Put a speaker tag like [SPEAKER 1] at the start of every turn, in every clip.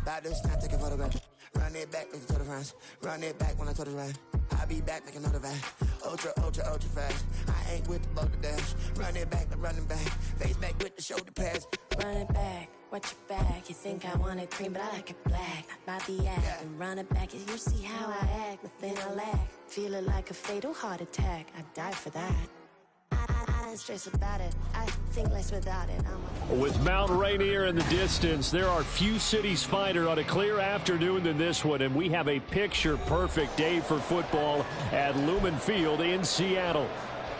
[SPEAKER 1] About to snap, take a photograph. Run it back, make it to the friends. Run it back when I told it right. I'll be back, make another back. Ultra, ultra, ultra fast. I ain't with the boulder dash. Run it back, I'm running back. Face back with the shoulder pads.
[SPEAKER 2] Run it back, watch your back. You think I want it cream, but I like it black. About the act and run it back. You see how I act, nothing I lack. Feel it like a fatal heart attack. I'd die for that. I don't stress about it. I think less without it.
[SPEAKER 3] With Mount Rainier in the distance, there are few cities finer on a clear afternoon than this one, and we have a picture-perfect day for football at Lumen Field in Seattle.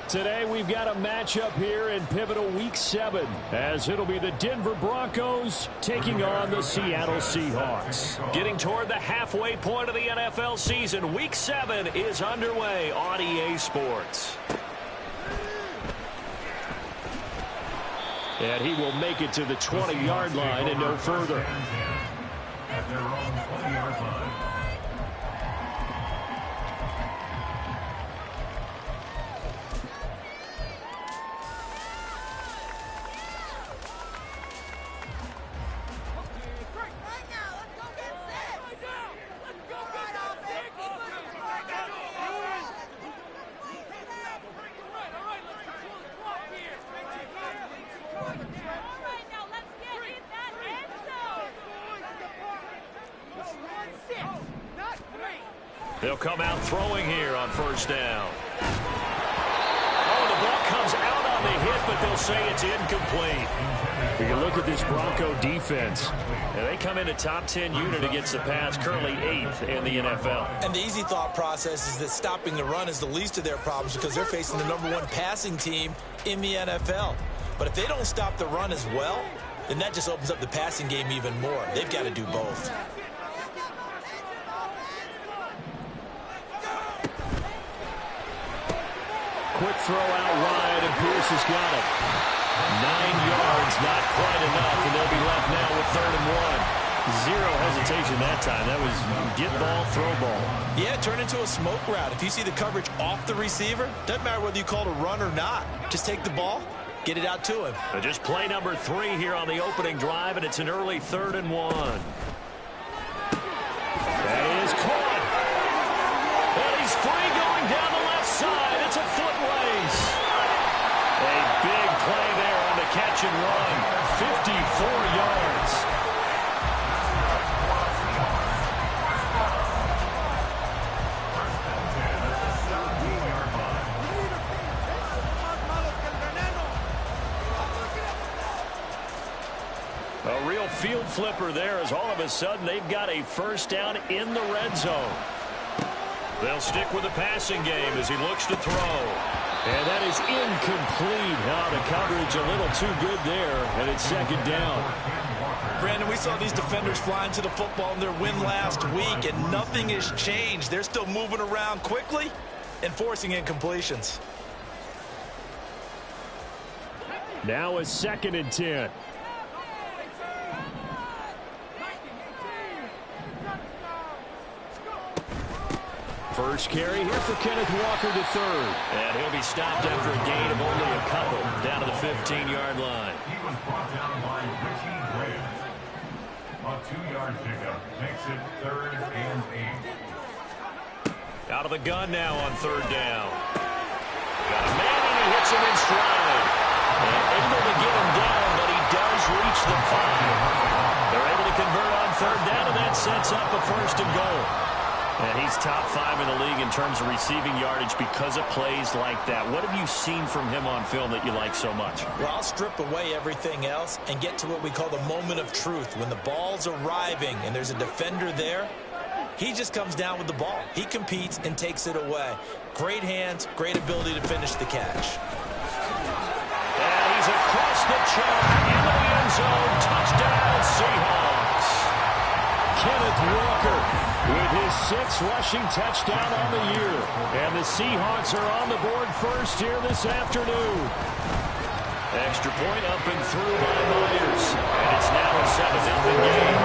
[SPEAKER 3] Today, we've got a matchup here in pivotal Week 7, as it'll be the Denver Broncos taking on the Seattle Seahawks. Getting toward the halfway point of the NFL season, Week 7 is underway on EA Sports. And he will make it to the 20-yard line and no further.
[SPEAKER 4] At their own 20-yard line.
[SPEAKER 3] They'll come out throwing here on first down. Oh, the ball comes out on the hit, but they'll say it's incomplete. We can look at this Bronco defense. And they come in a top 10 unit against the pass, currently 8th in the NFL.
[SPEAKER 5] And the easy thought process is that stopping the run is the least of their problems because they're facing the #1 passing team in the NFL. But if they don't stop the run as well, then that just opens up the passing game even more. They've got to do both.
[SPEAKER 3] Quick throw out wide, and Pierce has got it. 9 yards, not quite enough, and they'll be left now with 3rd and 1. Zero hesitation that time. That was get ball, throw ball.
[SPEAKER 5] Yeah, turn into a smoke route. If you see the coverage off the receiver, doesn't matter whether you call it a run or not. Just take the ball, get it out to him.
[SPEAKER 3] Just play number 3 here on the opening drive, and it's an early 3rd and 1. That is caught. And he's free going down the left side. It's a foot race. A big play there on the catch and run. 54 yards. A real field flipper there as all of a sudden they've got a first down in the red zone. They'll stick with the passing game as he looks to throw. And that is incomplete. Now the coverage a little too good there, and it's 2nd down.
[SPEAKER 5] Brandon, we saw these defenders flying to the football in their win last week, and nothing has changed. They're still moving around quickly and forcing incompletions.
[SPEAKER 3] Now a 2nd and 10. First carry here for Kenneth Walker to 3rd. And he'll be stopped after a gain of only a couple down to the 15-yard line.
[SPEAKER 4] He was brought down by Richie Williams. A 2-yard pickup makes it 3rd and 8.
[SPEAKER 3] Out of the gun now on 3rd down. Got a man and he hits him in stride. And able to get him down, but he does reach the 5. They're able to convert on 3rd down, and that sets up a 1st and goal. And he's top 5 in the league in terms of receiving yardage because of plays like that. What have you seen from him on film that you like so much?
[SPEAKER 5] Well, I'll strip away everything else and get to what we call the moment of truth. When the ball's arriving and there's a defender there, he just comes down with the ball. He competes and takes it away. Great hands, great ability to finish the catch.
[SPEAKER 3] And he's across the chalk into the end zone. Touchdown, Seahawks. Kenneth Walker with his 6th rushing touchdown on the year. And the Seahawks are on the board first here this afternoon. Extra point up and through by Myers. And it's now a 7-0 game.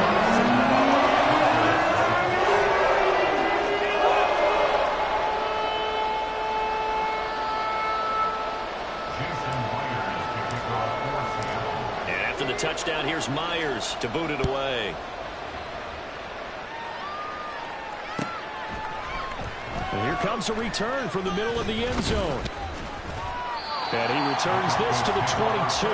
[SPEAKER 3] And after the touchdown, here's Myers to boot it away. And here comes a return from the middle of the end zone. And he returns this to the 22.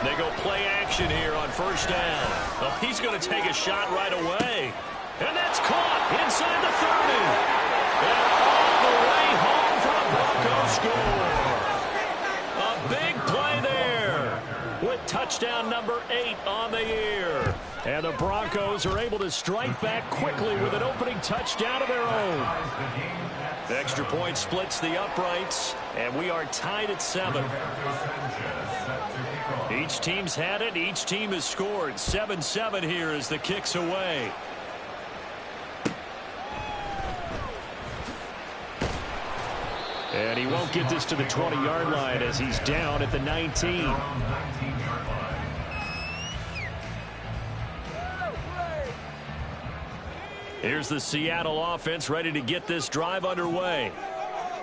[SPEAKER 3] They go play action here on first down. Oh, he's going to take a shot right away. And that's caught inside the 30. And all the way home for the Broncos score. A big play there with touchdown number 8 on the year. And the Broncos are able to strike back quickly with an opening touchdown of their own. The extra point splits the uprights, and we are tied at 7. Each team's had it. Each team has scored. 7-7 here as the kick's away. And he won't get this to the 20-yard line as he's down at the 19. Here's the Seattle offense ready to get this drive underway.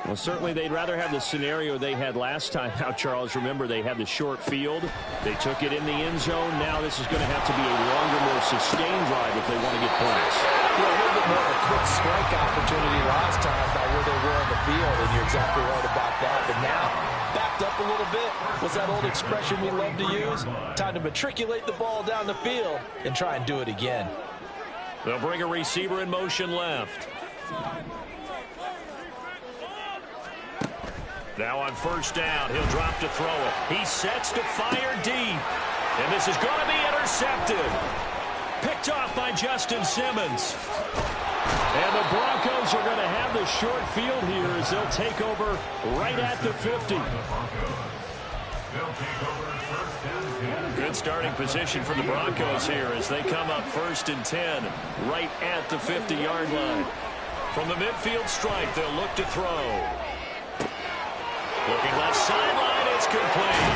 [SPEAKER 3] Well, certainly they'd rather have the scenario they had last time out, Charles. Remember, they had the short field. They took it in the end zone. Now this is going to have to be a longer, more sustained drive if they want to get points.
[SPEAKER 5] Yeah, a little bit more of a quick strike opportunity last time by where they were on the field, and you're exactly right about that. But now, backed up a little bit. What's that old expression we love to use? Time to matriculate the ball down the field and try and do it again.
[SPEAKER 3] They'll bring a receiver in motion left. Now on first down, he'll drop to throw it. He sets to fire deep. And this is going to be intercepted. Picked off by Justin Simmons. And the Broncos are going to have the short field here as they'll take over right at the 50. Good starting position for the Broncos here as they come up 1st and 10 right at the 50-yard line. From the midfield stripe, they'll look to throw. Looking left sideline, it's complete.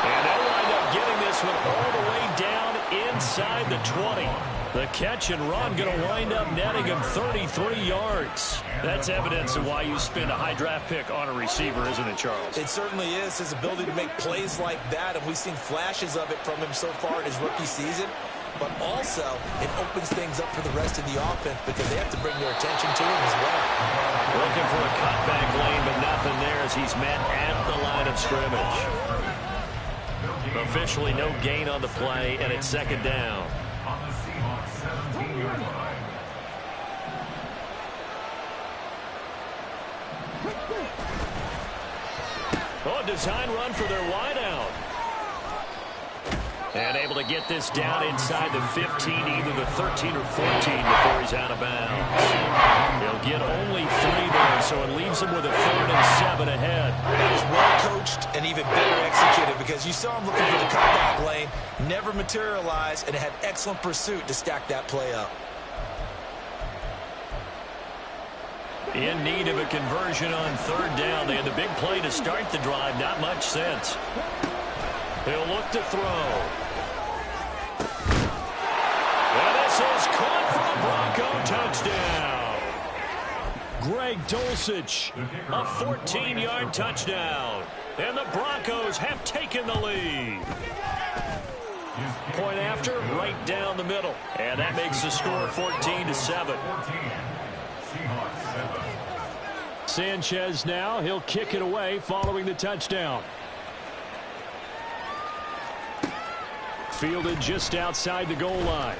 [SPEAKER 3] And they'll wind up getting this one all the way down inside the 20. The catch and run going to wind up netting him 33 yards. That's evidence of why you spend a high draft pick on a receiver, isn't it, Charles?
[SPEAKER 5] It certainly is. His ability to make plays like that, and we've seen flashes of it from him so far in his rookie season. But also, it opens things up for the rest of the offense because they have to bring their attention to him as well.
[SPEAKER 3] Looking for a cutback lane, but nothing there as he's met at the line of scrimmage. Officially no gain on the play, and it's 2nd down.
[SPEAKER 4] On the Seahawks 17-yard line.
[SPEAKER 3] Oh, design run for their wideout. And able to get this down inside the 15, either the 13 or 14 before he's out of bounds. He'll get only 3 there, so it leaves him with a 3rd and 7 ahead.
[SPEAKER 5] That was well coached and even better executed because you saw him looking for the cutback lane, never materialized, and had excellent pursuit to stack that play up.
[SPEAKER 3] In need of a conversion on 3rd down. They had the big play to start the drive. Not much sense. He'll look to throw. And this is caught for a Bronco touchdown. Greg Dulcich, a 14-yard touchdown. And the Broncos have taken the lead. Point after, right down the middle. And that makes the score 14-7. Sanchez now, he'll kick it away following the touchdown. Fielded just outside the goal line.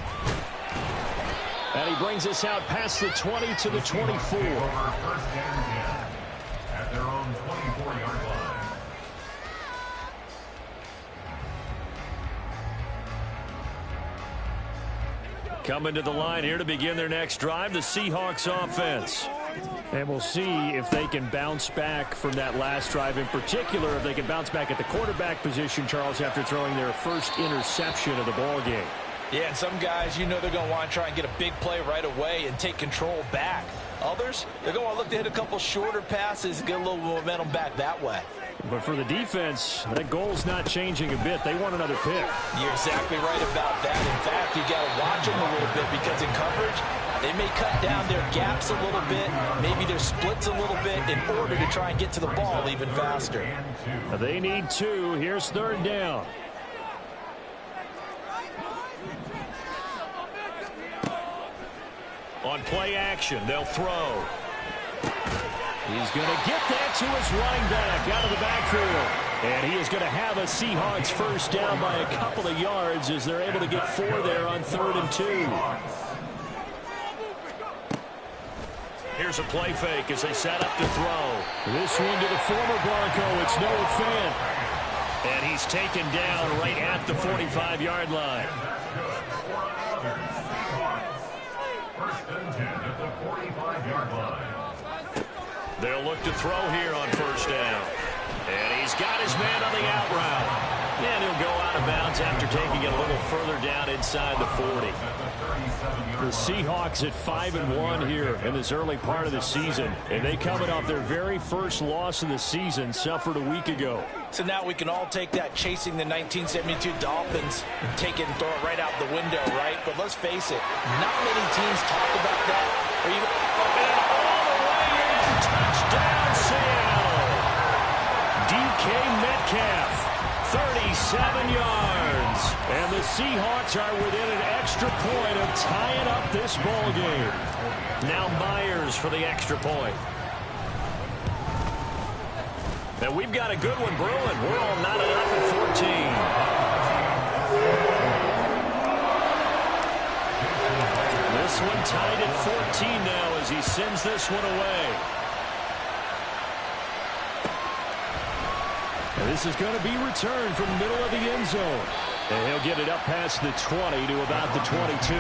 [SPEAKER 3] And he brings us out past the 20 to the 24.
[SPEAKER 4] First and 10 at their own 24-yard line.
[SPEAKER 3] Coming to the line here to begin their next drive, the Seahawks offense. And we'll see if they can bounce back from that last drive. In particular, if they can bounce back at the quarterback position, Charles, after throwing their first interception of the ball game.
[SPEAKER 5] Yeah, and some guys, you know they're going to want to try and get a big play right away and take control back. Others, they're going to look to hit a couple shorter passes and get a little momentum back that way.
[SPEAKER 3] But for the defense, that goal's not changing a bit. They want another pick.
[SPEAKER 5] You're exactly right about that. In fact, you got to watch them a little bit because in coverage, they may cut down their gaps a little bit, maybe their splits a little bit in order to try and get to the ball even faster.
[SPEAKER 3] They need 2. Here's 3rd down. On play action, they'll throw. He's going to get that to his running back out of the backfield. And he is going to have a Seahawks first down by a couple of yards as they're able to get 4 there on 3rd and 2. Here's a play fake as they set up to throw. This one to the former Bronco. It's Noah Fant. And he's taken down right at the 45-yard line.
[SPEAKER 4] First and 10 at the 45-yard line.
[SPEAKER 3] They'll look to throw here on 1st down. And he's got his man on the out route. And he'll go out of bounds after taking it a little further down inside the 40. The Seahawks at 5-1 here in this early part of the season. And they coming off their very first loss of the season, suffered a week ago.
[SPEAKER 5] So now we can all take that chasing the 1972 Dolphins, take it and throw it right out the window, right? But let's face it, not many teams talk about that or even
[SPEAKER 3] touchdown Seattle. DK Metcalf, 37 yards. And the Seahawks are within an extra point of tying up this ball game. Now Myers for the extra point. And we've got a good one brewing. We're all knotted up at 14. This one tied at 14 now as he sends this one away. And this is going to be returned from the middle of the end zone. And he'll get it up past the 20 to about the 22.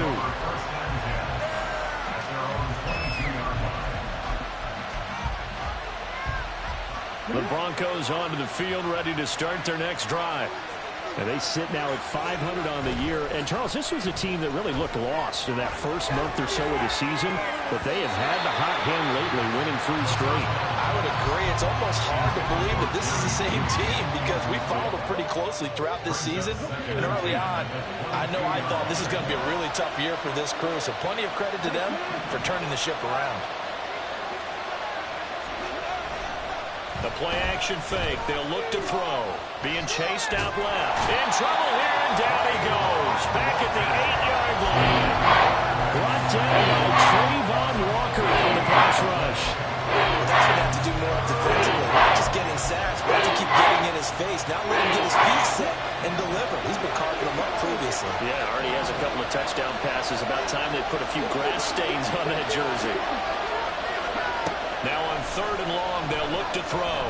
[SPEAKER 3] The Broncos onto the field, ready to start their next drive. And they sit now at 500 on the year. And, Charles, this was a team that really looked lost in that first month or so of the season. But they have had the hot hand lately, winning 3 straight.
[SPEAKER 5] I would agree. It's almost hard to believe that this is the same team because we followed them pretty closely throughout this season. And early on, I thought this is going to be a really tough year for this crew. So plenty of credit to them for turning the ship around.
[SPEAKER 3] The play-action fake. They'll look to throw. Being chased out left. In trouble here, and down he goes. Back at the 8-yard line. Brought down by Trayvon Walker on the pass rush.
[SPEAKER 5] Well, that's what they have to do more defensively. Not just getting sacks, but to keep getting in his face. Now let him get his feet set and deliver. He's been carving them up previously.
[SPEAKER 3] Yeah, already has a couple of touchdown passes. About time they put a few grass stains on that jersey. Now on 3rd and long, they'll look to throw.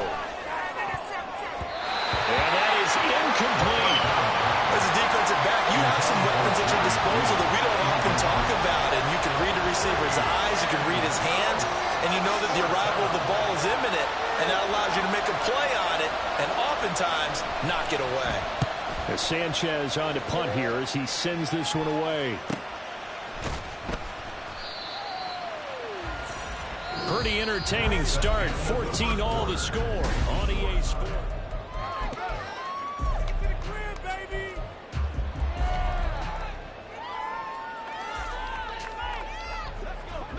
[SPEAKER 3] And that is incomplete.
[SPEAKER 5] As a defensive back, you have some weapons at your disposal that we don't often talk about. And you can read the receiver's eyes, you can read his hands, and you know that the arrival of the ball is imminent. And that allows you to make a play on it and oftentimes knock it away.
[SPEAKER 3] As Sanchez on to punt here as he sends this one away. Pretty entertaining start. 14-all the score on EA Sports.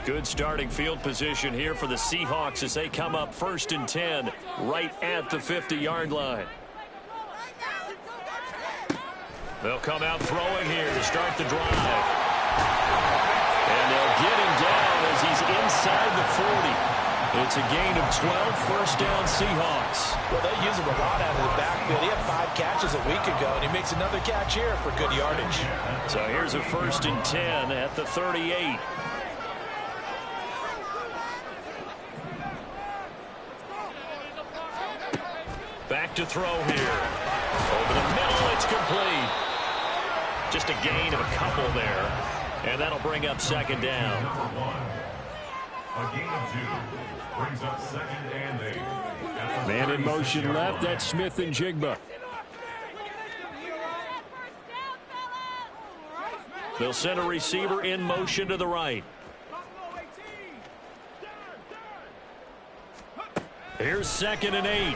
[SPEAKER 3] Good starting field position here for the Seahawks as they come up 1st and 10 right at the 50-yard line. They'll come out throwing here to start the drive. And they'll get him down as he's inside the 40. It's a gain of 12, first down Seahawks.
[SPEAKER 5] Well, they use him a lot out of the backfield. He had 5 catches a week ago, and he makes another catch here for good yardage.
[SPEAKER 3] So here's a 1st and 10 at the 38. Back to throw here. Over the middle, it's complete. Just a gain of a couple there. And that'll bring up 2nd down.
[SPEAKER 4] A gain of 2 brings up 2nd and 8.
[SPEAKER 3] Man in motion left. That's Smith and Jigba. They'll send a receiver in motion to the right. Here's 2nd and 8.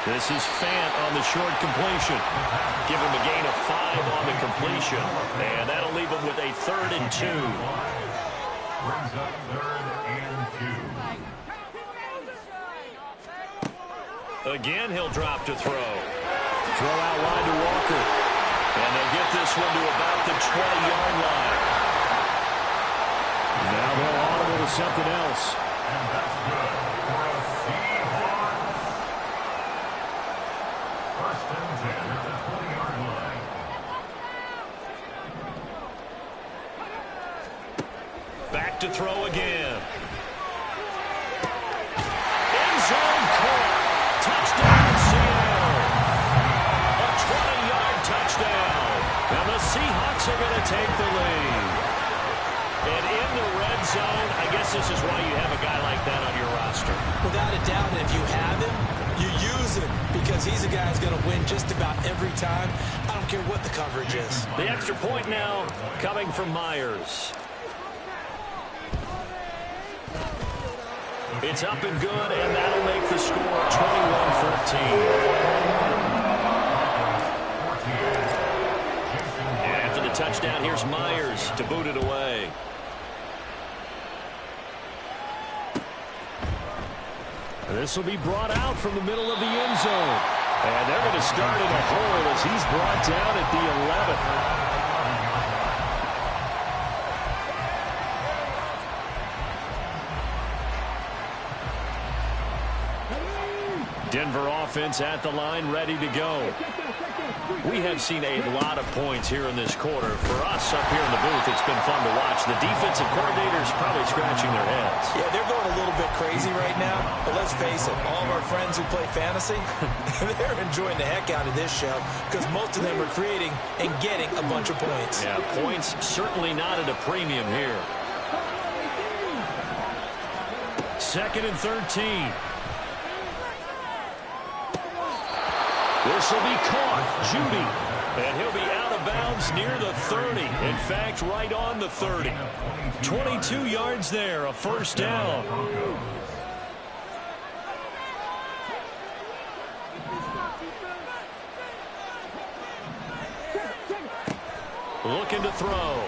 [SPEAKER 3] This is Fant on the short completion. Give him a gain of 5 on the completion. And that'll leave him with a 3rd and 2.
[SPEAKER 4] Brings up 3rd and 2.
[SPEAKER 3] Again, he'll drop to throw. Throw out wide to Walker. And they'll get this one to about the 20-yard line. Now they'll audible to something else.
[SPEAKER 4] And that's good for a Seahawks. 1st and 10 at the 20-yard line.
[SPEAKER 3] Back to throw again. End zone caught. Touchdown, Seattle. A 20-yard touchdown. And the Seahawks are going to take the lead. And in the red zone, I guess this is why you have a guy like that on your roster.
[SPEAKER 5] Without a doubt, and if you have him, you use him because he's a guy who's going to win just about every time. I don't care what the coverage is.
[SPEAKER 3] The extra point now coming from Myers. It's up and good, and that'll make the score 21-14. And after the touchdown, here's Myers to boot it away. This will be brought out from the middle of the end zone. And they're going to start in a hole as he's brought down at the 11th. Denver offense at the line, ready to go. We have seen a lot of points here in this quarter. For us up here in the booth, it's been fun to watch. The defensive coordinators probably scratching their heads.
[SPEAKER 5] Yeah, they're going a little bit crazy right now. But let's face it, all of our friends who play fantasy, they're enjoying the heck out of this show because most of them are creating and getting a bunch of points.
[SPEAKER 3] Yeah, points certainly not at a premium here. 2nd and 13. This will be caught. Judy. And he'll be out of bounds near the 30. In fact, right on the 30. 22 yards there, a 1st down. Looking to throw.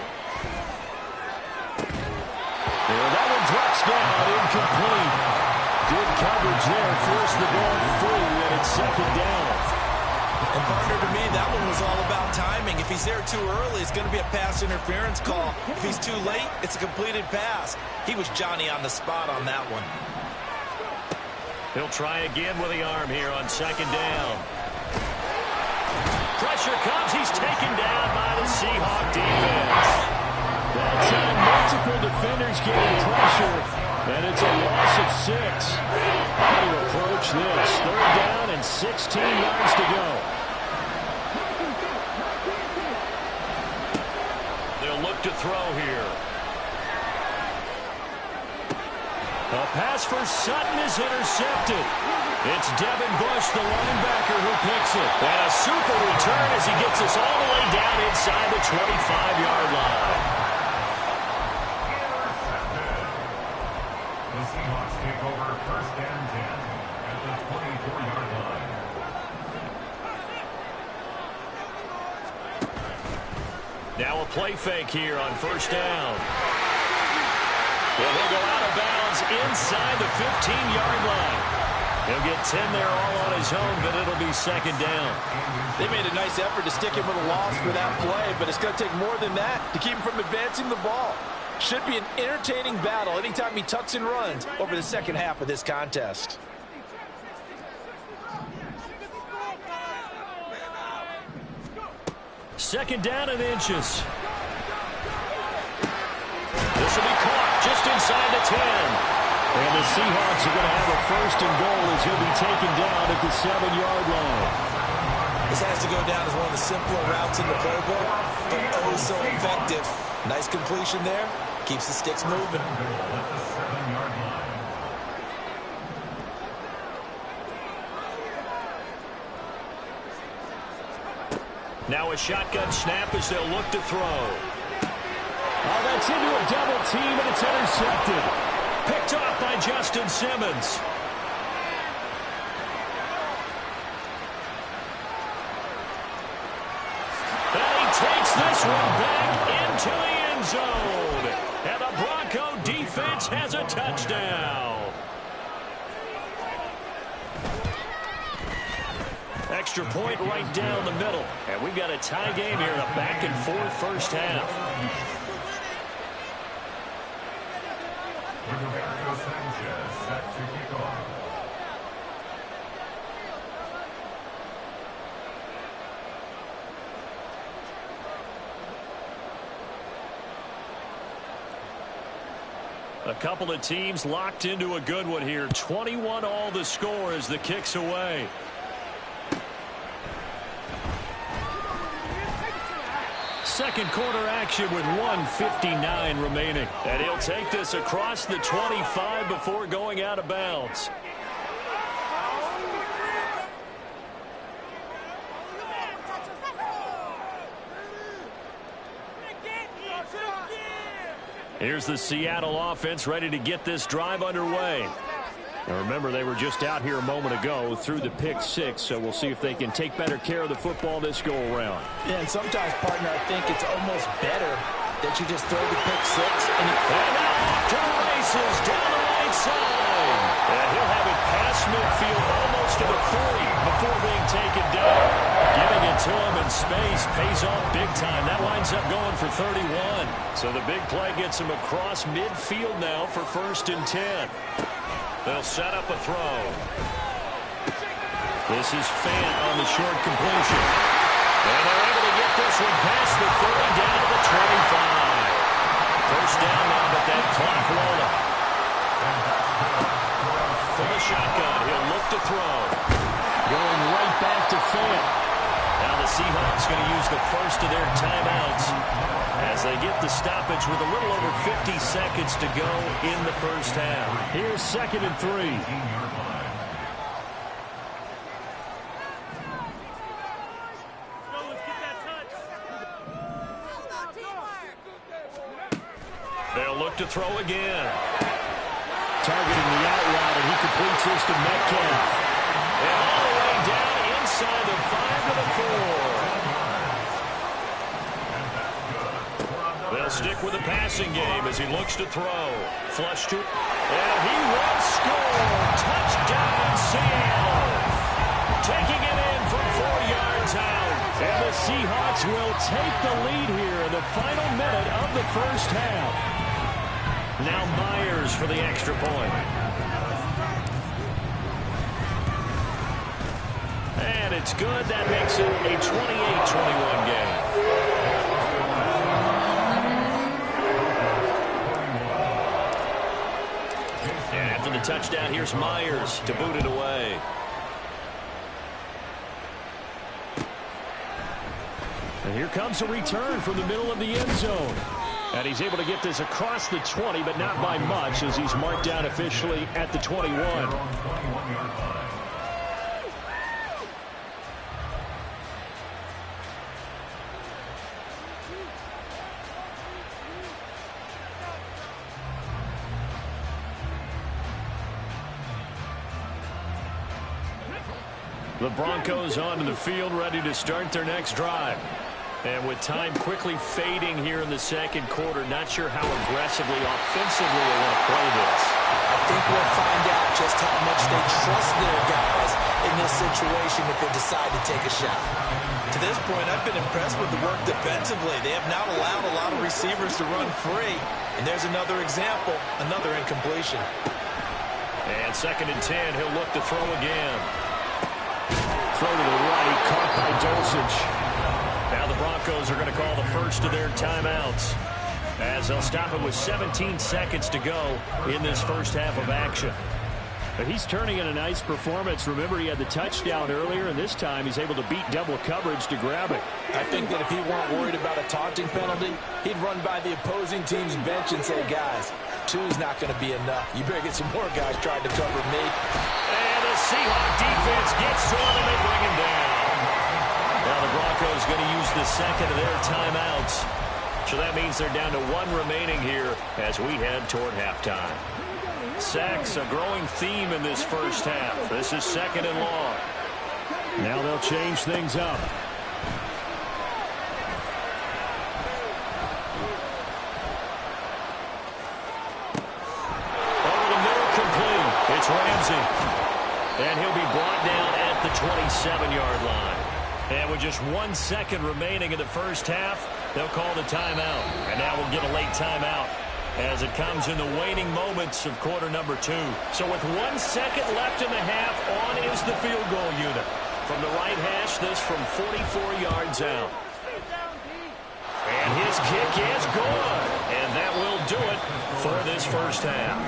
[SPEAKER 3] And that one drops down, incomplete. Good coverage there, forced the ball free, and it's 2nd down.
[SPEAKER 5] And partner, to me, that one was all about timing. If he's there too early, it's going to be a pass interference call. If he's too late, it's a completed pass. He was Johnny on the spot on that one.
[SPEAKER 3] He'll try again with the arm here on 2nd down. Pressure comes. He's taken down by the Seahawk defense. That time, multiple defenders getting pressure, and it's a loss of 6. How do you approach this? 3rd down and 16 yards to go. They'll look to throw here. A pass for Sutton is intercepted. It's Devin Bush, the linebacker, who picks it. And a super return as he gets us all the way down inside the 25-yard line.
[SPEAKER 4] The Seahawks take over 1st and 10 at the 24-yard line.
[SPEAKER 3] Now a play fake here on 1st down. Well, he'll go out of bounds inside the 15-yard line. He'll get 10 there all on his own, but it'll be 2nd down.
[SPEAKER 6] They made a nice effort to stick him with a loss for that play, but it's going to take more than that to keep him from advancing the ball. Should be an entertaining battle anytime he tucks and runs over the second half of this contest.
[SPEAKER 3] Second down and inches. This will be caught just inside the 10. And the Seahawks are going to have a 1st and goal as he'll be taken down at the 7-yard line.
[SPEAKER 5] This has to go down as one of the simpler routes in the playbook, but oh so effective. Nice completion there. Keeps the sticks moving.
[SPEAKER 3] Now a shotgun snap as they'll look to throw. Oh, that's into a double team, and it's intercepted. Picked off by Justin Simmons. this one back into the end zone. And the Bronco defense has a touchdown. Extra point right down the middle. And we've got a tie game here in a back-and-forth first half.
[SPEAKER 4] Roberto Sanchez set to kick off.
[SPEAKER 3] A couple of teams locked into a good one here. 21 all the score as the kick's away. Second quarter action with 1:59 remaining. And he'll take this across the 25 before going out of bounds. Here's the Seattle offense ready to get this drive underway. Now remember, they were just out here a moment ago through the pick six, so we'll see if they can take better care of the football this go around.
[SPEAKER 6] Yeah, and sometimes, partner, I think it's almost better that you just throw the pick six. And
[SPEAKER 3] now off to the races down the right side. And he'll have it past midfield almost to the 40 before being taken down. Giving it to him in space pays off big time. That winds up going for 31. So the big play gets him across midfield now for 1st and 10. They'll set up a throw. This is Fant on the short completion. And they're able to get this one past the 30 down to the 25. First down now, but that clock rolling. For the shotgun, he'll look to throw. Going right back to Fant. Now the Seahawks going to use the first of their timeouts as they get the stoppage with a little over 50 seconds to go in the first half. Here's 2nd and 3. They'll look to throw again. Targeting the out route, and he completes this to Metcalf. And all the way down inside the 5 to the 4. They'll stick with the passing game as he looks to throw. Flush to, and he will score. Touchdown, Seattle. Taking it in from 4 yards out. And the Seahawks will take the lead here in the final minute of the first half. Now Myers for the extra point. And it's good. That makes it a 28-21 game. And after the touchdown, here's Myers to boot it away. And here comes a return from the middle of the end zone. And he's able to get this across the 20, but not by much, as he's marked down officially at the 21. The Broncos onto the field, ready to start their next drive. And with time quickly fading here in the second quarter, not sure how aggressively, offensively they want to play this.
[SPEAKER 5] I think we'll find out just how much they trust their guys in this situation if they decide to take a shot. To this point, I've been impressed with the work defensively. They have not allowed a lot of receivers to run free. And there's another example, another incompletion.
[SPEAKER 3] And 2nd and 10, he'll look to throw again. Throw to the right, caught by Dulcich. Now the Broncos are going to call the first of their timeouts as they'll stop it with 17 seconds to go in this first half of action. But he's turning in a nice performance. Remember, he had the touchdown earlier, and this time he's able to beat double coverage to grab it.
[SPEAKER 6] I think that if he weren't worried about a taunting penalty, he'd run by the opposing team's bench and say, guys, 2's not going to be enough. You better get some more guys trying to cover me.
[SPEAKER 3] And the Seahawks defense gets to him, and they bring him down. Now the Broncos going to use the second of their timeouts. So that means they're down to 1 remaining here as we head toward halftime. Sacks, a growing theme in this first half. This is 2nd and long. Now they'll change things up. It's Ramsey. And he'll be brought down at the 27-yard line. And with just 1 second remaining in the first half, they'll call the timeout. And now we'll get a late timeout as it comes in the waning moments of quarter number 2. So with 1 second left in the half, on is the field goal unit. From the right hash, this from 44 yards out. And his kick is good. And that will do it for this first half.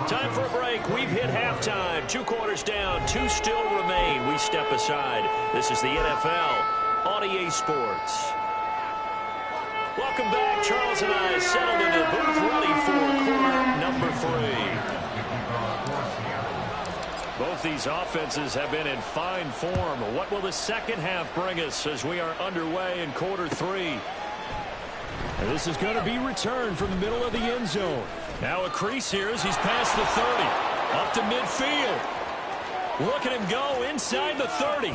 [SPEAKER 3] Time for a break. We've hit halftime. 2 quarters down. 2 still remain. We step aside. This is the NFL on EA Sports. Welcome back. Charles and I settled into the booth ready for quarter number 3. Both these offenses have been in fine form. What will the second half bring us as we are underway in quarter 3? And this is going to be returned from the middle of the end zone. Now a crease here as he's past the 30. Up to midfield. Look at him go inside the 30. He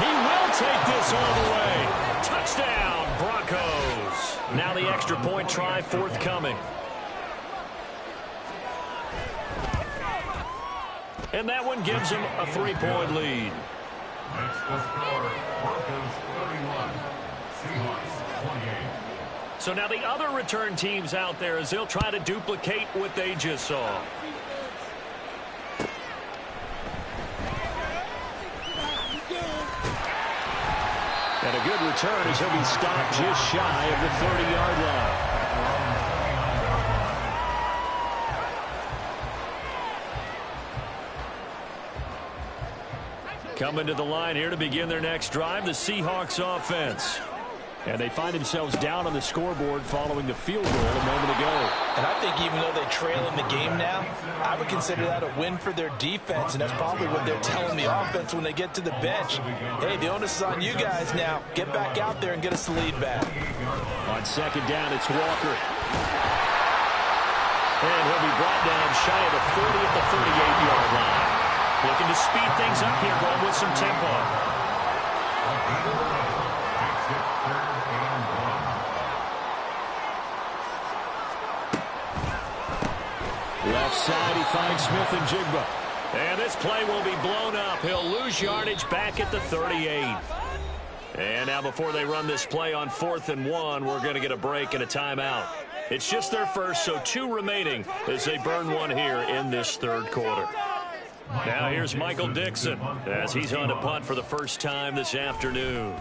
[SPEAKER 3] will take this all the way. Touchdown, Broncos. Now the extra point try forthcoming. And that one gives him a 3-point lead.
[SPEAKER 4] Next the score, Broncos 31, Seahawks 28.
[SPEAKER 3] So now the other return teams out there as they'll try to duplicate what they just saw. And a good return as he'll be stopped just shy of the 30-yard line. Coming to the line here to begin their next drive, the Seahawks offense. And they find themselves down on the scoreboard following the field goal a moment ago.
[SPEAKER 6] And I think even though they trail in the game now, I would consider that a win for their defense, and that's probably what they're telling the offense when they get to the bench. Hey, the onus is on you guys now. Get back out there and get us the lead back.
[SPEAKER 3] On second down, it's Walker. And he'll be brought down shy of the 40 at the 38-yard line. Looking to speed things up here, going with some tempo. Left side, he finds Smith and Jigba. And this play will be blown up. He'll lose yardage back at the 38. And now before they run this play on 4th and 1, we're going to get a break and a timeout. It's just their first, so 2 remaining as they burn one here in this third quarter. Now here's Michael Dixon as he's on to punt for the first time this afternoon.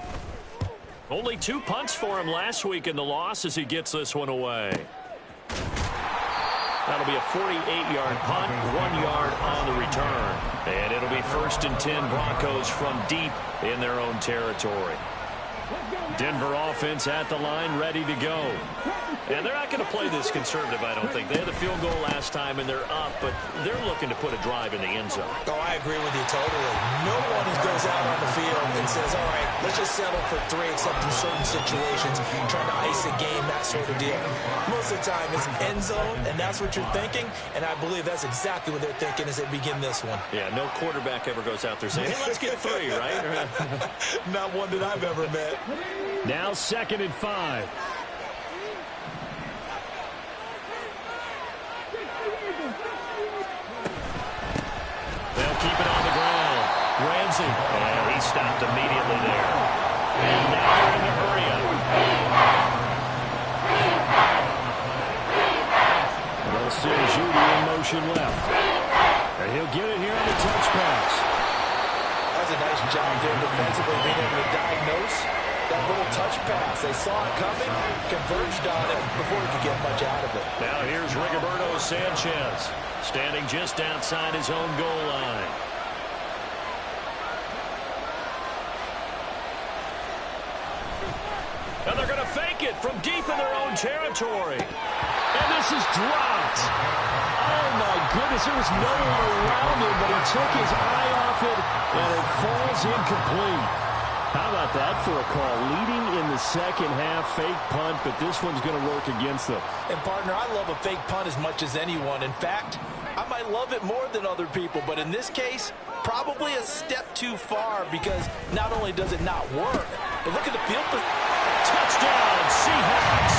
[SPEAKER 3] Only 2 punts for him last week in the loss as he gets this one away. That'll be a 48-yard punt, 1 yard on the return. And it'll be 1st and 10 Broncos from deep in their own territory. Denver offense at the line, ready to go. And they're not going to play this conservative, I don't think. They had the field goal last time, and they're up, but they're looking to put a drive in the end zone.
[SPEAKER 5] Oh, I agree with you totally. No one goes out on the field and says, all right, let's just settle for 3, except in certain situations, trying to ice a game, that sort of deal. Most of the time, it's end zone, and that's what you're thinking, and I believe that's exactly what they're thinking as they begin this one.
[SPEAKER 3] Yeah, no quarterback ever goes out there saying, hey, let's get 3, right?
[SPEAKER 5] Not one that I've ever met.
[SPEAKER 3] Now 2nd and 5. They'll keep it on the ground. Ramsey, and he stopped immediately there. And now they're in the hurry up. They'll send Judy in motion left. And he'll get it here on the touch pass.
[SPEAKER 6] That was a nice job there defensively, being able to diagnose that little touch pass. They saw it coming, converged on it before he could get much out of it.
[SPEAKER 3] Now here's Rigoberto Sanchez, standing just outside his own goal line. And they're going to fake it from deep in their own territory. And this is dropped. Oh, my goodness. There was no one around him, but he took his eye off it, and it falls incomplete. How about that for a call? Leading in the second half, fake punt, but this one's going to work against them.
[SPEAKER 6] And, partner, I love a fake punt as much as anyone. In fact, I might love it more than other people, but in this case, probably a step too far because not only does it not work, but look at the field.
[SPEAKER 3] Touchdown, Seahawks.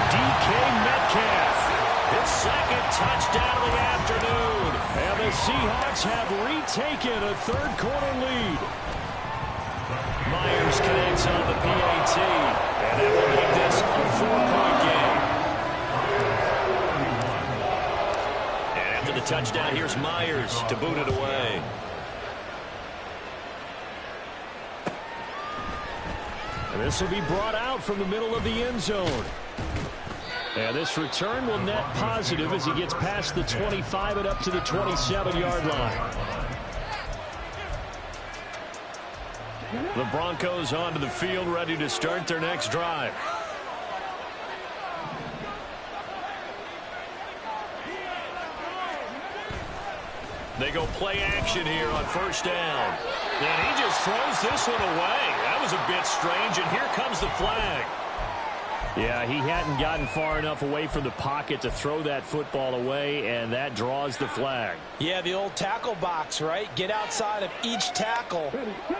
[SPEAKER 3] DK Metcalf. His second touchdown of the Seahawks have retaken a third-quarter lead. Myers connects on the PAT, and that will make this a 4-point game. And after the touchdown, here's Myers to boot it away. And this will be brought out from the middle of the end zone. And this return will net positive as he gets past the 25 and up to the 27-yard line. The Broncos onto the field, ready to start their next drive. They go play action here on first down. And he just throws this one away. That was a bit strange, and here comes the flag. Yeah, he hadn't gotten far enough away from the pocket to throw that football away, and that draws the flag.
[SPEAKER 5] Yeah, the old tackle box, right? Get outside of each tackle,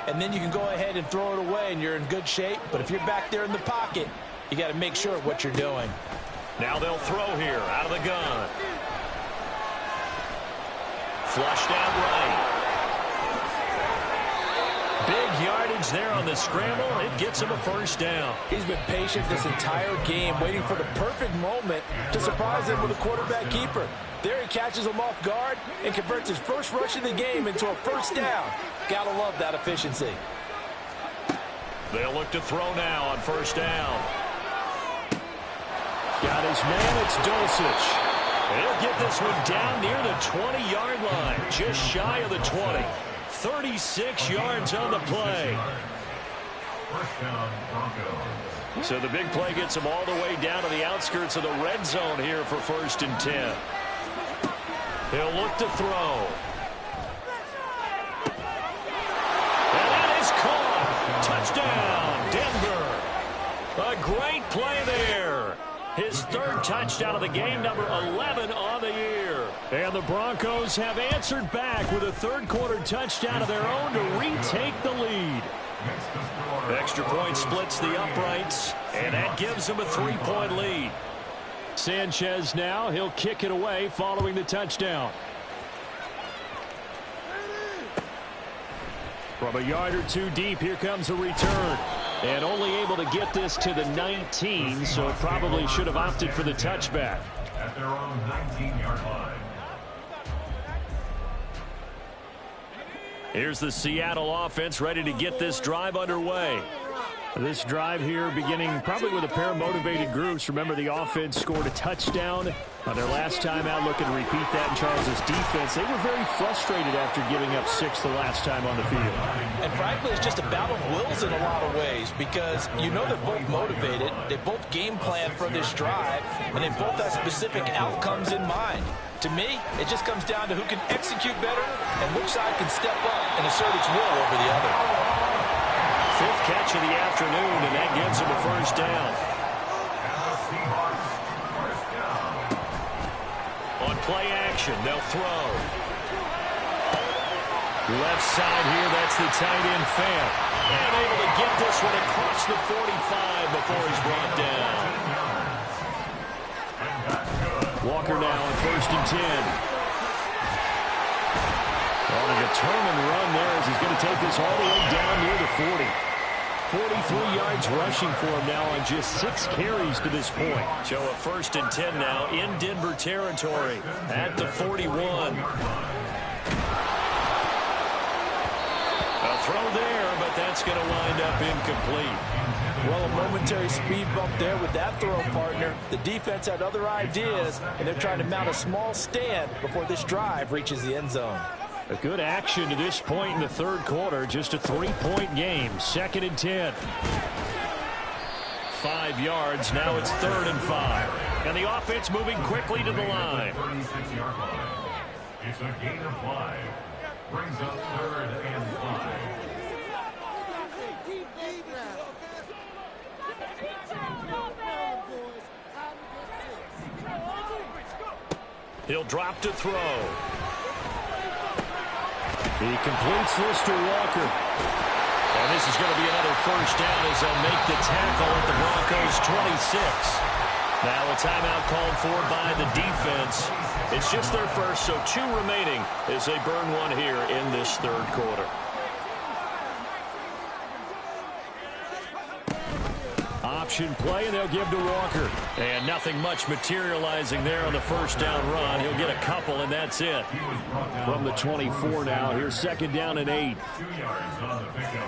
[SPEAKER 5] and then you can go ahead and throw it away, and you're in good shape. But if you're back there in the pocket, you got to make sure of what you're doing.
[SPEAKER 3] Now they'll throw here out of the gun. Flushed out right. Big yardage there on the scramble. It gets him a first down.
[SPEAKER 5] He's been patient this entire game, waiting for the perfect moment to surprise him with a quarterback keeper. There he catches him off guard and converts his first rush of the game into a first down. Gotta love that efficiency.
[SPEAKER 3] They'll look to throw now on first down. Got his man, it's Dulcich. He'll get this one down near the 20-yard line, just shy of the 20. 36 yards on the play. So the big play gets him all the way down to the outskirts of the red zone here for 1st and 10. He'll look to throw. And that is caught. Touchdown, Denver. A great play there. His third touchdown of the game, number 11 on the year. And the Broncos have answered back with a third-quarter touchdown of their own to retake the lead. Extra point splits the uprights, and that gives them a 3-point lead. Sanchez now, he'll kick it away following the touchdown. From a yard or two deep, here comes a return. And only able to get this to the 19, so probably should have opted for the touchback.
[SPEAKER 4] At their own 19-yard line.
[SPEAKER 3] Here's the Seattle offense ready to get this drive underway. This drive here beginning probably with a pair of motivated groups. Remember, the offense scored a touchdown on their last time out. Looking to repeat that in Charles' defense. They were very frustrated after giving up 6 the last time on the field.
[SPEAKER 5] And frankly, it's just a battle of wills in a lot of ways, because you know they're both motivated. They both game plan for this drive, and they both have specific outcomes in mind. To me, it just comes down to who can execute better and which side can step up and assert its will over the other.
[SPEAKER 3] 5th catch of the afternoon, and that gets him a first down. On play action, they'll throw. Left side here, that's the tight end Fant. And able to get this one across the 45 before he's brought down. Walker now on 1st and 10. On a determined run there as he's going to take this all the way down near the 40. 43 yards rushing for him now on just 6 carries to this point. So a 1st and 10 now in Denver territory at the 41. A throw there, but that's going to wind up incomplete.
[SPEAKER 5] Well, a momentary speed bump there with that throw, partner. The defense had other ideas, and they're trying to mount a small stand before this drive reaches the end zone.
[SPEAKER 3] A good action to this point in the third quarter. Just a 3-point game. 2nd and 10. 5 yards. Now it's 3rd and 5. And the offense moving quickly to the line.
[SPEAKER 4] 36-yard line. It's a gain of 5. Brings up 3rd and 5.
[SPEAKER 3] He'll drop to throw. He completes this to Walker. And this is going to be another first down as they'll make the tackle at the Broncos' 26. Now a timeout called for by the defense. It's just their first, so 2 remaining as they burn one here in this third quarter. Option play, and they'll give to Walker. And nothing much materializing there on the first down run. He'll get a couple, and that's it. From the 24 now, here's second down and 8.
[SPEAKER 4] 2 yards on the pickup.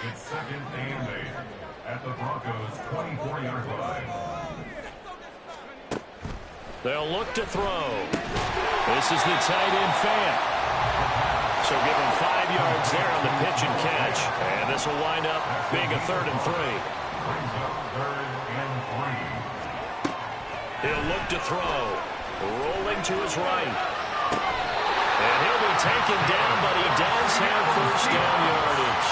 [SPEAKER 4] It's second and 8 at the Broncos' 24-yard line.
[SPEAKER 3] They'll look to throw. This is the tight end Fant. So give him 5 yards there on the pitch and catch. And this will wind up being a 3rd and 3.
[SPEAKER 4] Brings up 3rd and 3.
[SPEAKER 3] He'll look to throw. Rolling to his right. And he'll be taken down, but he does have first down yardage.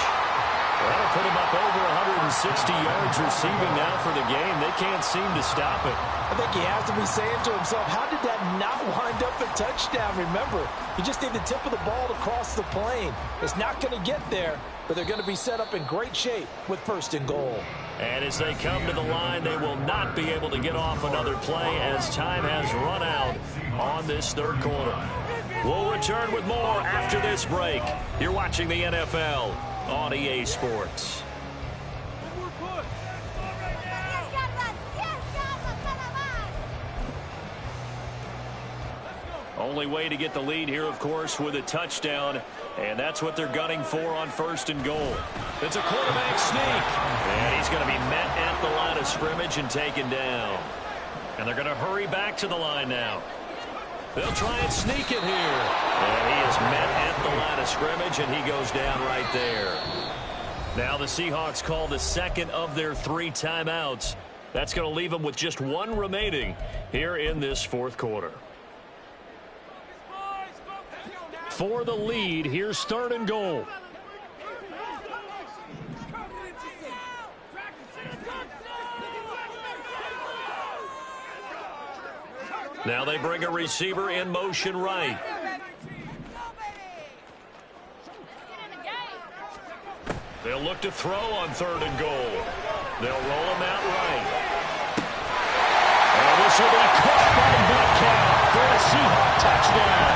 [SPEAKER 3] That'll put him up over 160 yards receiving now for the game. They can't seem to stop it.
[SPEAKER 6] I think he has to be saying to himself, how did that not wind up a touchdown? Remember, you just need the tip of the ball to cross the plane. It's not going to get there, but they're going to be set up in great shape with 1st and goal.
[SPEAKER 3] And as they come to the line, they will not be able to get off another play as time has run out on this third quarter. We'll return with more after this break. You're watching the NFL on EA Sports. Only way to get the lead here, of course, with a touchdown, and that's what they're gunning for on 1st and goal. It's a quarterback sneak, and he's going to be met at the line of scrimmage and taken down. And they're going to hurry back to the line now. They'll try and sneak it here. And he is met at the line of scrimmage, and he goes down right there. Now the Seahawks call the second of their 3 timeouts. That's going to leave them with just 1 remaining here in this fourth quarter. For the lead, here's 3rd and goal. Now they bring a receiver in motion right. They'll look to throw on 3rd and goal. They'll roll him out right. And this will be caught by Metcalf for a Seahawk touchdown.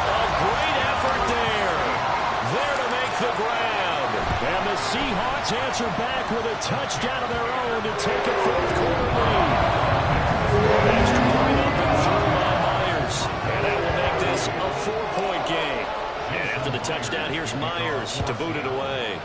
[SPEAKER 3] A great effort there. There to make the grab. And the Seahawks answer back with a touchdown of their own to take a fourth quarter lead. Extra point up and through by Myers. And that will make this a 4-point game. And after the touchdown, here's Myers to boot it away.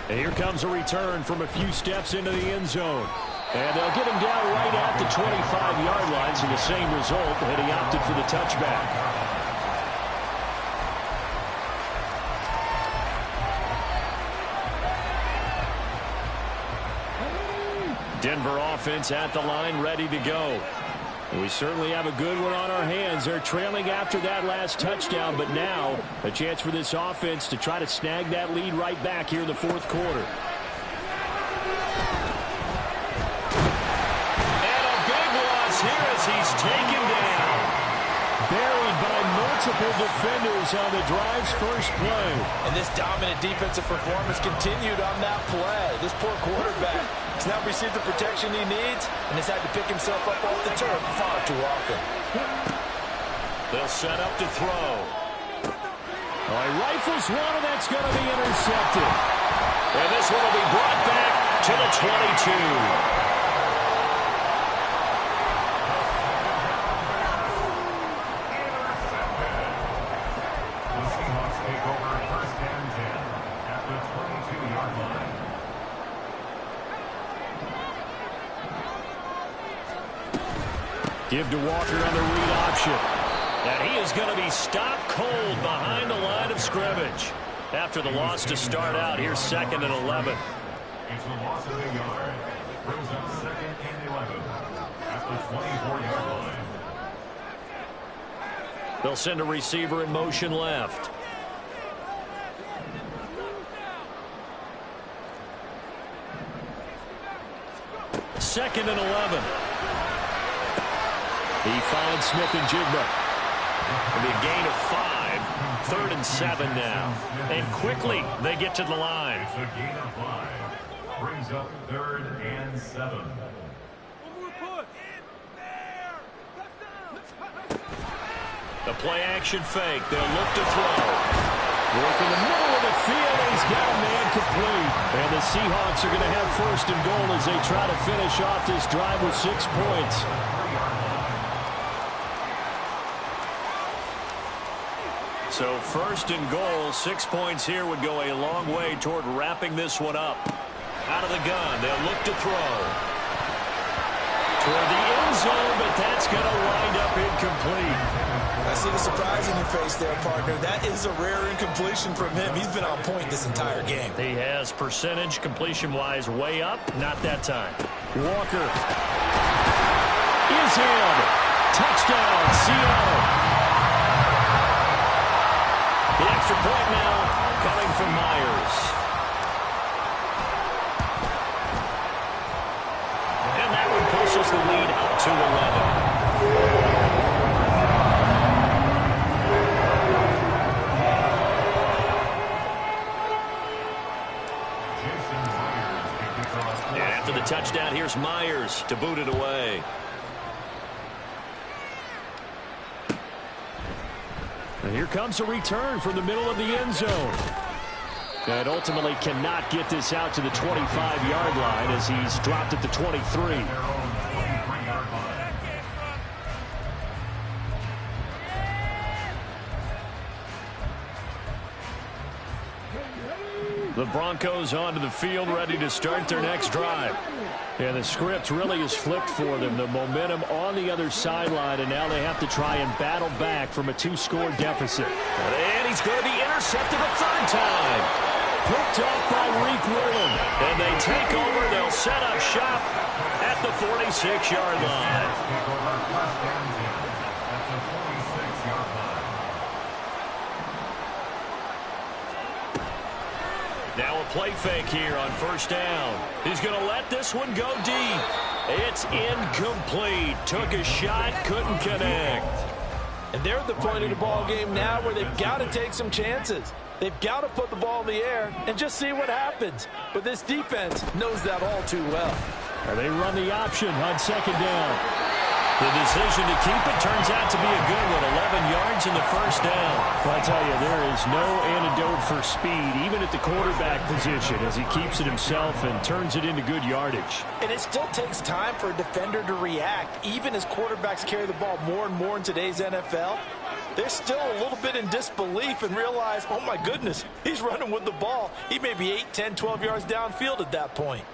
[SPEAKER 3] And here comes a return from a few steps into the end zone. And they'll get him down right at the 25-yard line, so the same result, and he opted for the touchback. Denver offense at the line, ready to go. We certainly have a good one on our hands. They're trailing after that last touchdown, but now a chance for this offense to try to snag that lead right back here in the fourth quarter. And a big loss here as he's taken down. Buried by multiple defenders on the drive's first play.
[SPEAKER 6] And this dominant defensive performance continued on that play. This poor quarterback has not received the protection he needs and has had to pick himself up off the turf far too often.
[SPEAKER 3] They'll set up to throw. Oh, he rifles one, and that's going to be intercepted. And this one will be brought back to the 22. Give to Walker on the read option. And he is going to be stopped cold behind the line of scrimmage. After the loss to start out, here's 2nd and 11.
[SPEAKER 4] It's a loss of a yard. Brings up 2nd and 11 at the 24-yard line.
[SPEAKER 3] They'll send a receiver in motion left. Second and 11. He finds Smith and Jigba. It'll be a gain of 5. 3rd and 7 now. And quickly they get to the line.
[SPEAKER 4] It's a gain of 5. Brings up 3rd and 7.
[SPEAKER 3] The play action fake. They'll look to throw. Work in the middle of the field. He's got a man complete. And the Seahawks are going to have 1st and goal as they try to finish off this drive with 6 points. So 1st and goal, 6 points here would go a long way toward wrapping this one up. Out of the gun, they'll look to throw. Toward the end zone, but that's going to wind up incomplete.
[SPEAKER 5] I see the surprise in your face there, partner. That is a rare incompletion from him. He's been on point this entire game.
[SPEAKER 3] He has percentage completion-wise way up. Not that time. Walker is in. Touchdown, Seattle. The extra point now coming from Myers. And that one pushes the lead up to 11. And after the touchdown, here's Myers to boot it away. And here comes a return from the middle of the end zone. And ultimately cannot get this out to the 25-yard line as he's dropped at the 23. The Broncos onto the field, ready to start their next drive. And the script really is flipped for them. The momentum on the other sideline, and now they have to try and battle back from a 2-score deficit. And he's going to be intercepted a 3rd time. Picked off by Reek Willen. And they take over. They'll set up shop at the 46-yard line. Now a play fake here on 1st down. He's going to let this one go deep. It's incomplete. Took a shot, couldn't connect.
[SPEAKER 6] And they're at the point of the ball game now where they've got to take some chances. They've got to put the ball in the air and just see what happens. But this defense knows that all too well.
[SPEAKER 3] And they run the option on 2nd down. The decision to keep it turns out to be a good one. 11 yards in the 1st down. Well, I tell you, there is no antidote for speed, even at the quarterback position, as he keeps it himself and turns it into good yardage.
[SPEAKER 6] And it still takes time for a defender to react, even as quarterbacks carry the ball more and more in today's NFL. They're still a little bit in disbelief and realize, oh my goodness, he's running with the ball. He may be 8, 10, 12 yards downfield at that point.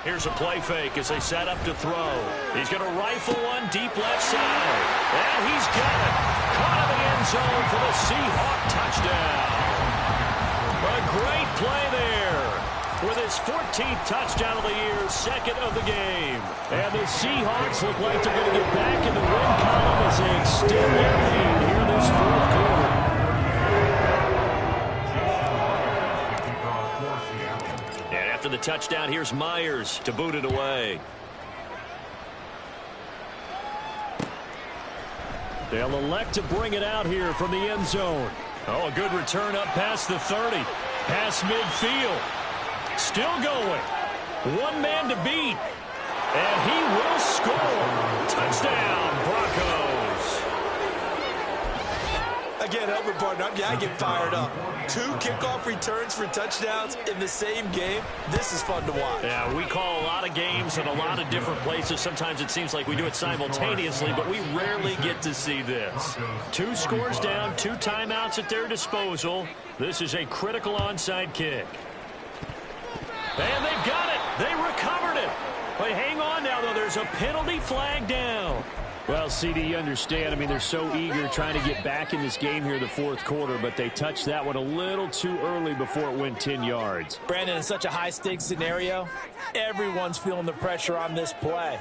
[SPEAKER 3] Here's a play fake as they set up to throw. He's going to rifle one deep left side. And he's got it. Caught in the end zone for the Seahawk touchdown. A great play there. With his 14th touchdown of the year, 2nd of the game. And the Seahawks look like they're going to get back in the win column as they extend their lead here in this 4th quarter. After the touchdown, here's Myers to boot it away. They'll elect to bring it out here from the end zone. Oh, a good return up past the 30. Past midfield. Still going. One man to beat. And he will score. Touchdown, Broncos.
[SPEAKER 5] Again, help it, partner. I get fired up. 2 kickoff returns for touchdowns in the same game. This is fun to watch.
[SPEAKER 3] Yeah, we call a lot of games in a lot of different places. Sometimes it seems like we do it simultaneously, but we rarely get to see this. 2 scores down, 2 timeouts at their disposal. This is a critical onside kick. And they've got it. They recovered it. But hang on now, though. There's a penalty flag down. Well, CD, you understand. I mean, they're so eager trying to get back in this game here in the 4th quarter, but they touched that one a little too early before it went 10 yards.
[SPEAKER 6] Brandon, in such a high-stakes scenario, everyone's feeling the pressure on this play.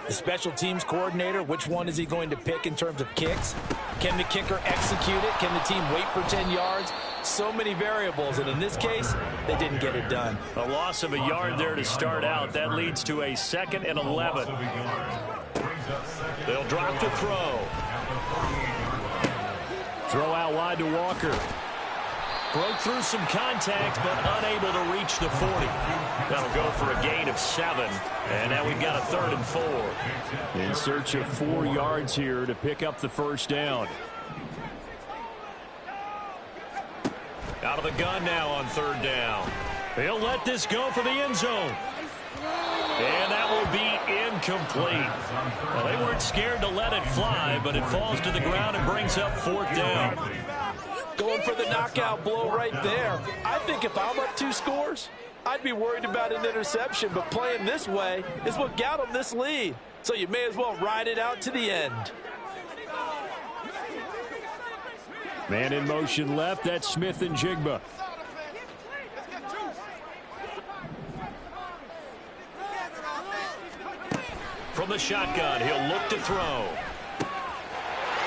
[SPEAKER 6] The special teams coordinator, which one is he going to pick in terms of kicks? Can the kicker execute it? Can the team wait for 10 yards? So many variables, and in this case, they didn't get it done.
[SPEAKER 3] A loss of a yard there to start out. That leads to a 2nd and 11. They'll drop to throw. Throw out wide to Walker. Broke through some contact, but unable to reach the 40. That'll go for a gain of 7. And now we've got a 3rd and 4. In search of 4 yards here to pick up the first down. Out of the gun now on 3rd down. He'll let this go for the end zone. And that will be incomplete. Well, they weren't scared to let it fly, but it falls to the ground and brings up 4th down.
[SPEAKER 6] Going for the knockout blow right there. I think if I'm up 2 scores, I'd be worried about an interception, but playing this way is what got them this lead. So you may as well ride it out to the end.
[SPEAKER 3] Man in motion left. That's Smith and Jigba. From the shotgun, he'll look to throw.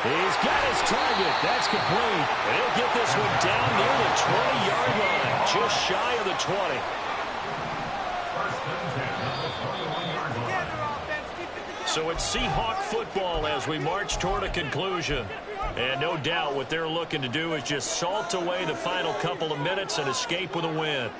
[SPEAKER 3] He's got his target. That's complete. And he'll get this one down near the 20-yard line, just shy of the 20. So it's Seahawk football as we march toward a conclusion. And no doubt what they're looking to do is just salt away the final couple of minutes and escape with a win.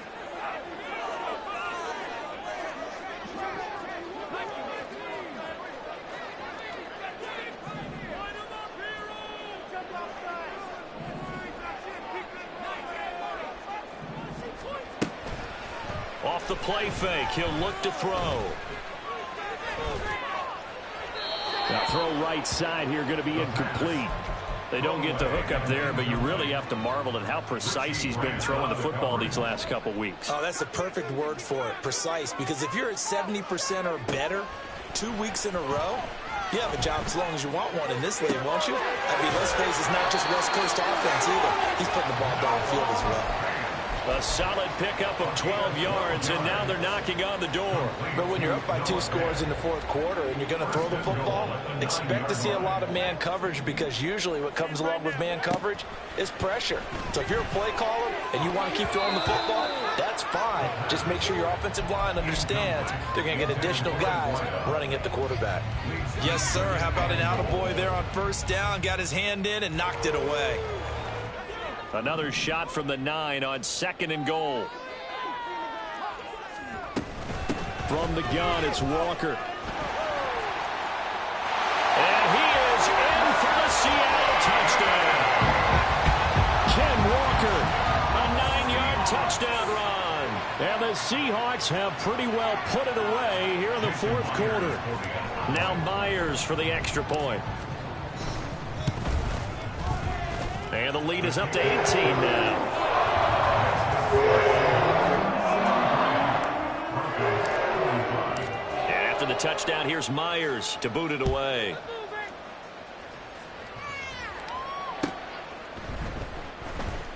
[SPEAKER 3] Off the play fake, he'll look to throw. Now throw right side here, going to be incomplete. They don't get the hook up there, but you really have to marvel at how precise he's been throwing the football these last couple weeks.
[SPEAKER 5] Oh, that's the perfect word for it, precise, because if you're at 70% or better 2 weeks in a row, you have a job as long as you want one in this league, won't you? I mean, let's face it, it's not just West Coast offense either. He's putting the ball downfield as well.
[SPEAKER 3] A solid pickup of 12 yards, and now they're knocking on the door.
[SPEAKER 6] But when you're up by 2 scores in the 4th quarter and you're going to throw the football, expect to see a lot of man coverage, because usually what comes along with man coverage is pressure. So if you're a play caller and you want to keep throwing the football, that's fine. Just make sure your offensive line understands they're going to get additional guys running at the quarterback.
[SPEAKER 5] Yes, sir. How about an attaboy there on 1st down? Got his hand in and knocked it away.
[SPEAKER 3] Another shot from the 9 on 2nd and goal. From the gun, it's Walker. And he is in for the Seattle touchdown. Ken Walker, a 9-yard touchdown run. And the Seahawks have pretty well put it away here in the 4th quarter. Now Myers for the extra point. And the lead is up to 18 now. And after the touchdown, here's Myers to boot it away.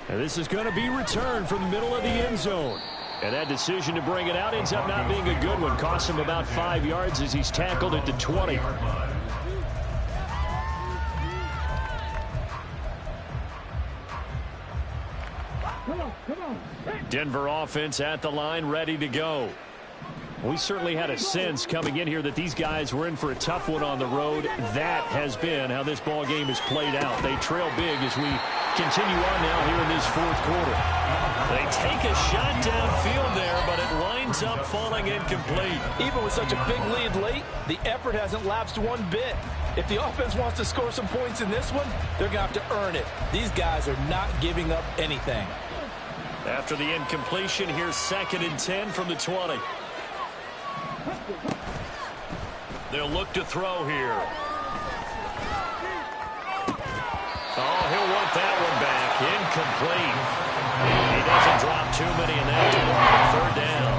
[SPEAKER 3] And this is going to be returned from the middle of the end zone. And that decision to bring it out ends up not being a good one. Costs him about 5 yards as he's tackled at the 20. Denver offense at the line, ready to go. We certainly had a sense coming in here that these guys were in for a tough one on the road. That has been how this ball game has played out. They trail big as we continue on now here in this 4th quarter. They take a shot downfield there, but it winds up falling incomplete.
[SPEAKER 6] Even with such a big lead late, the effort hasn't lapsed one bit. If the offense wants to score some points in this one, they're going to have to earn it. These guys are not giving up anything.
[SPEAKER 3] After the incompletion, here's 2nd and 10 from the 20. They'll look to throw here. Oh, he'll want that one back. Incomplete. He doesn't drop too many in that one. 3rd down.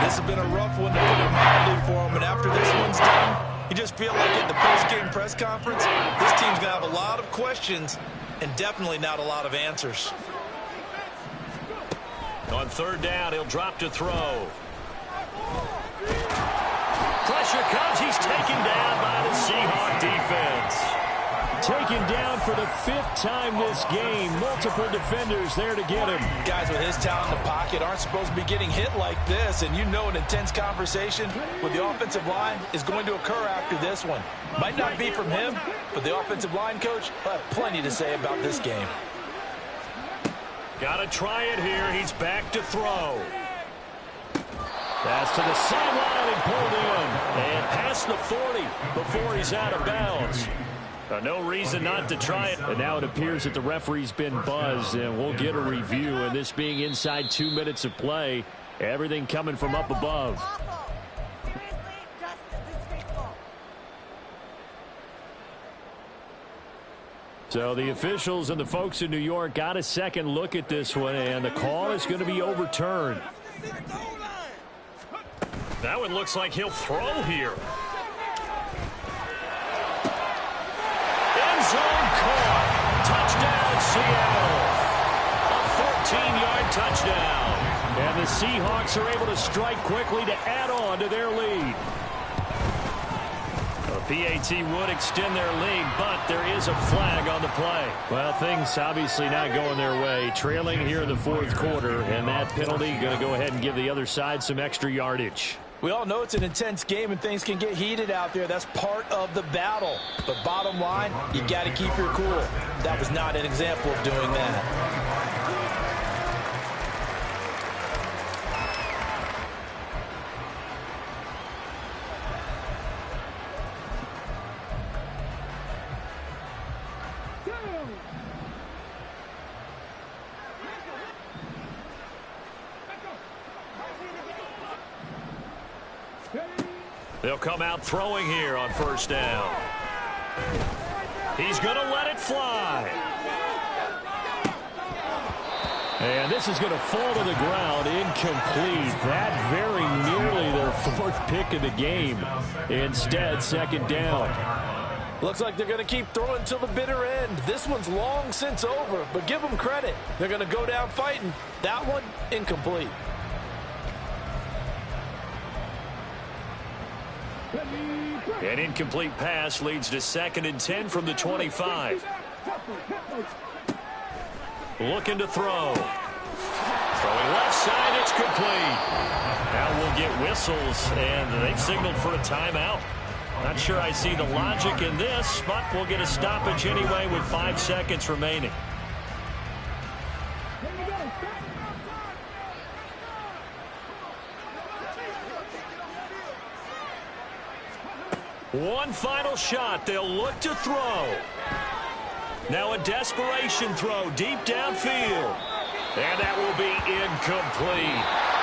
[SPEAKER 5] This has been a rough one to put it mildly for him, and after this one's done, you just feel like at the post-game press conference, this team's going to have a lot of questions and definitely not a lot of answers.
[SPEAKER 3] On 3rd down, he'll drop to throw. Pressure comes. He's taken down by the Seahawk defense. taken down for the 5th time this game. Multiple defenders there to get him.
[SPEAKER 6] Guys with his talent in the pocket aren't supposed to be getting hit like this, and you know an intense conversation with the offensive line is going to occur after this one. Might not be from him, but the offensive line coach will have plenty to say about this game.
[SPEAKER 3] Got to try it here. He's back to throw. Pass to the sideline and pulled in. And past the 40 before he's out of bounds. No reason not to try it. And now it appears that the referee's been buzzed, and we'll get a review. And this being inside 2 minutes of play, everything coming from up above. So the officials and the folks in New York got a second look at this one, and the call is going to be overturned. That one looks like he'll throw here. End zone caught. Touchdown, Seattle. A 14-yard touchdown. And the Seahawks are able to strike quickly to add on to their lead. PAT would extend their lead, but there is a flag on the play. Well, things obviously not going their way. Trailing here in the 4th quarter, and that penalty going to go ahead and give the other side some extra yardage.
[SPEAKER 6] We all know it's an intense game and things can get heated out there. That's part of the battle. But bottom line, you got to keep your cool. That was not an example of doing that.
[SPEAKER 3] They'll come out throwing here on 1st down. He's going to let it fly. And this is going to fall to the ground, incomplete. That very nearly their 4th pick of the game. Instead, 2nd down.
[SPEAKER 6] Looks like they're going to keep throwing till the bitter end. This one's long since over, but give them credit. They're going to go down fighting. That one, incomplete.
[SPEAKER 3] An incomplete pass leads to 2nd and 10 from the 25. Looking to throw. Throwing left side, it's complete. Now we'll get whistles, and they've signaled for a timeout. Not sure I see the logic in this, but we'll get a stoppage anyway with 5 seconds remaining. One final shot. They'll look to throw. Now a desperation throw deep downfield. And that will be incomplete.